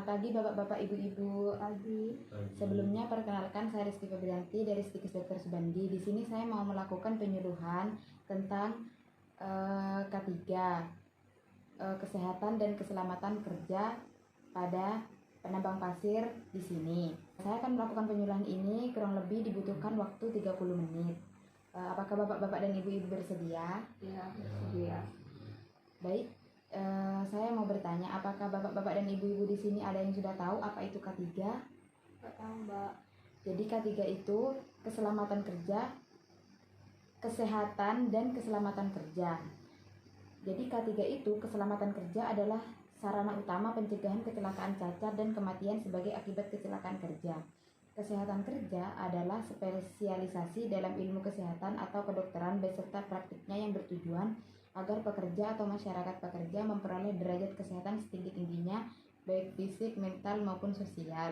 Selamat pagi Bapak-bapak, Ibu-ibu. Pagi. Sebelumnya perkenalkan, saya Rizky Febrianti dari Stikes Dr. Subandi. Di sini saya mau melakukan penyuluhan tentang K3, kesehatan dan keselamatan kerja pada penambang pasir di sini. Saya akan melakukan penyuluhan ini kurang lebih dibutuhkan waktu 30 menit. Apakah Bapak-bapak dan Ibu-ibu bersedia? Ya, bersedia. Baik. Saya mau bertanya, apakah bapak-bapak dan ibu-ibu di sini ada yang sudah tahu apa itu K3? Nggak tahu, Mbak. Jadi K3 itu keselamatan kerja, kesehatan dan keselamatan kerja. Jadi K3 itu keselamatan kerja adalah sarana utama pencegahan kecelakaan cacat dan kematian sebagai akibat kecelakaan kerja. Kesehatan kerja adalah spesialisasi dalam ilmu kesehatan atau kedokteran beserta praktiknya yang bertujuan agar pekerja atau masyarakat pekerja memperoleh derajat kesehatan setinggi-tingginya, baik fisik, mental, maupun sosial.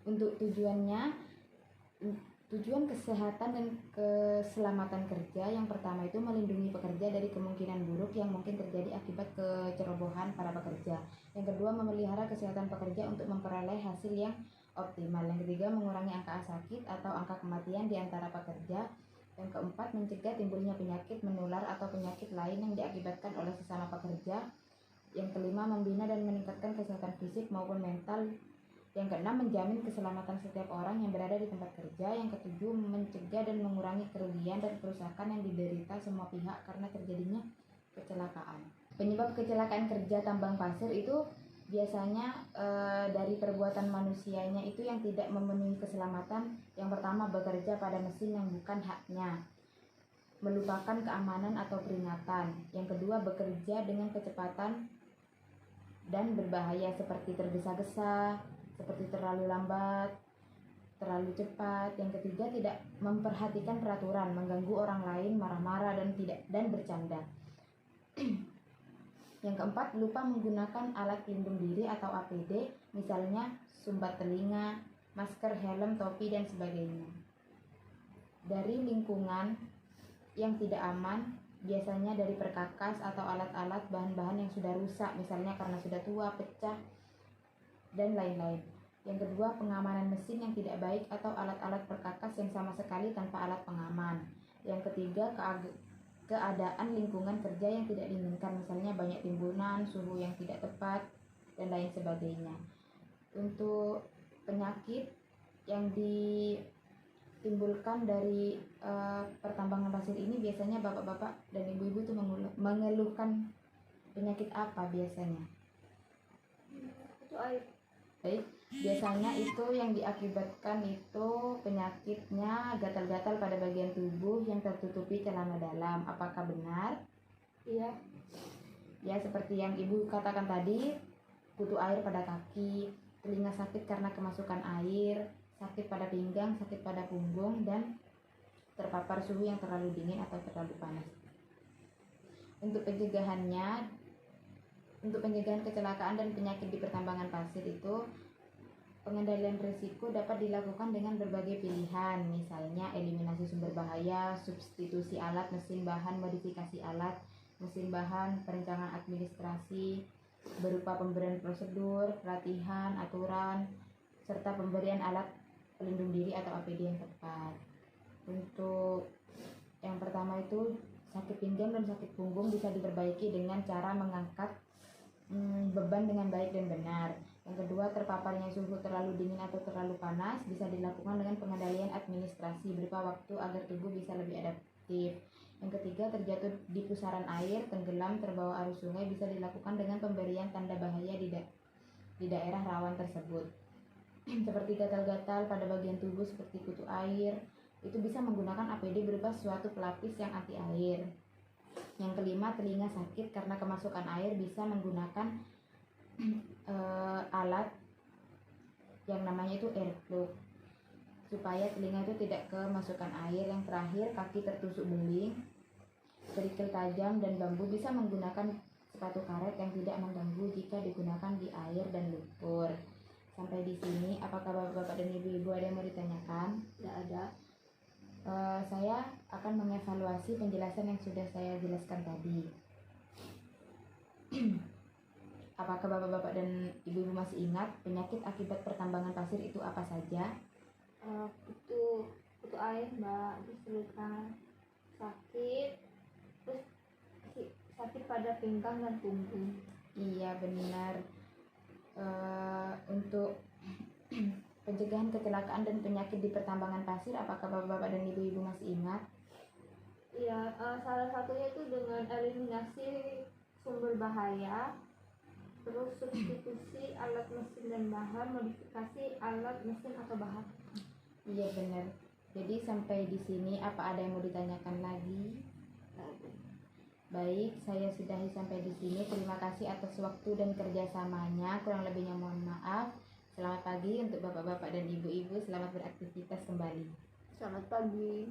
Untuk tujuan kesehatan dan keselamatan kerja yang pertama itu melindungi pekerja dari kemungkinan buruk yang mungkin terjadi akibat kecerobohan para pekerja. Yang kedua, memelihara kesehatan pekerja untuk memperoleh hasil yang optimal. Yang ketiga, mengurangi angka sakit atau angka kematian di antara pekerja. Yang keempat, mencegah timbulnya penyakit menular atau penyakit lain yang diakibatkan oleh sesama pekerja. Yang kelima, membina dan meningkatkan kesehatan fisik maupun mental. Yang keenam, menjamin keselamatan setiap orang yang berada di tempat kerja. Yang ketujuh, mencegah dan mengurangi kerugian dan kerusakan yang diderita semua pihak karena terjadinya kecelakaan. Penyebab kecelakaan kerja tambang pasir itu biasanya dari perbuatan manusianya itu yang tidak memenuhi keselamatan. Yang pertama, bekerja pada mesin yang bukan haknya, melupakan keamanan atau peringatan. Yang kedua, bekerja dengan kecepatan dan berbahaya seperti tergesa-gesa, seperti terlalu lambat, terlalu cepat. Yang ketiga, tidak memperhatikan peraturan, mengganggu orang lain, marah-marah dan bercanda. Yang keempat, lupa menggunakan alat pelindung diri atau APD, misalnya sumbat telinga, masker, helm, topi, dan sebagainya. Dari lingkungan yang tidak aman, biasanya dari perkakas atau alat-alat bahan-bahan yang sudah rusak, misalnya karena sudah tua, pecah, dan lain-lain. Yang kedua, pengamanan mesin yang tidak baik atau alat-alat perkakas yang sama sekali tanpa alat pengaman. Yang ketiga, keadaan lingkungan kerja yang tidak diinginkan, misalnya banyak timbunan, suhu yang tidak tepat, dan lain sebagainya. Untuk penyakit yang ditimbulkan dari pertambangan pasir ini, biasanya bapak-bapak dan ibu-ibu itu mengeluhkan penyakit apa biasanya? Itu air. Baik, biasanya itu yang diakibatkan itu penyakitnya gatal-gatal pada bagian tubuh yang tertutupi celana dalam. Apakah benar? Iya. Ya, seperti yang ibu katakan tadi, kutu air pada kaki, telinga sakit karena kemasukan air, sakit pada pinggang, sakit pada punggung, dan terpapar suhu yang terlalu dingin atau terlalu panas. Untuk pencegahan kecelakaan dan penyakit di pertambangan pasir itu, pengendalian risiko dapat dilakukan dengan berbagai pilihan, misalnya eliminasi sumber bahaya, substitusi alat, mesin bahan, modifikasi alat, mesin bahan, perencanaan administrasi, berupa pemberian prosedur, pelatihan, aturan, serta pemberian alat pelindung diri atau APD yang tepat. Untuk yang pertama itu, sakit pinggang dan sakit punggung bisa diperbaiki dengan cara mengangkat beban dengan baik dan benar. Yang kedua, terpaparnya suhu terlalu dingin atau terlalu panas bisa dilakukan dengan pengendalian administrasi berupa waktu agar tubuh bisa lebih adaptif. Yang ketiga, terjatuh di pusaran air, tenggelam, terbawa arus sungai bisa dilakukan dengan pemberian tanda bahaya di daerah rawan tersebut. Seperti gatal-gatal pada bagian tubuh seperti kutu air, itu bisa menggunakan APD berupa suatu pelapis yang anti air. Yang kelima, telinga sakit karena kemasukan air bisa menggunakan alat yang namanya itu air plug supaya telinga itu tidak kemasukan air. Yang terakhir, kaki tertusuk beling, kerikil tajam, dan bambu bisa menggunakan sepatu karet yang tidak mengganggu jika digunakan di air dan lumpur. Sampai di sini, apakah bapak-bapak dan ibu-ibu ada yang mau ditanyakan? Tidak ada. Saya akan mengevaluasi penjelasan yang sudah saya jelaskan tadi. Apakah bapak-bapak dan ibu-ibu masih ingat penyakit akibat pertambangan pasir itu apa saja? Kutu air mbak, terus luka sakit, terus sakit pada pinggang dan punggung. Iya benar. Untuk pencegahan kecelakaan dan penyakit di pertambangan pasir, apakah bapak-bapak dan ibu-ibu masih ingat? Iya, salah satunya itu dengan eliminasi sumber bahaya, terus substitusi alat mesin dan bahan, modifikasi alat mesin atau bahan. Iya benar. Jadi sampai di sini apa ada yang mau ditanyakan lagi? Baik, saya sudahi sampai di sini. Terima kasih atas waktu dan kerjasamanya. Kurang lebihnya mohon maaf. Selamat pagi untuk bapak-bapak dan ibu-ibu. Selamat beraktivitas kembali. Selamat pagi.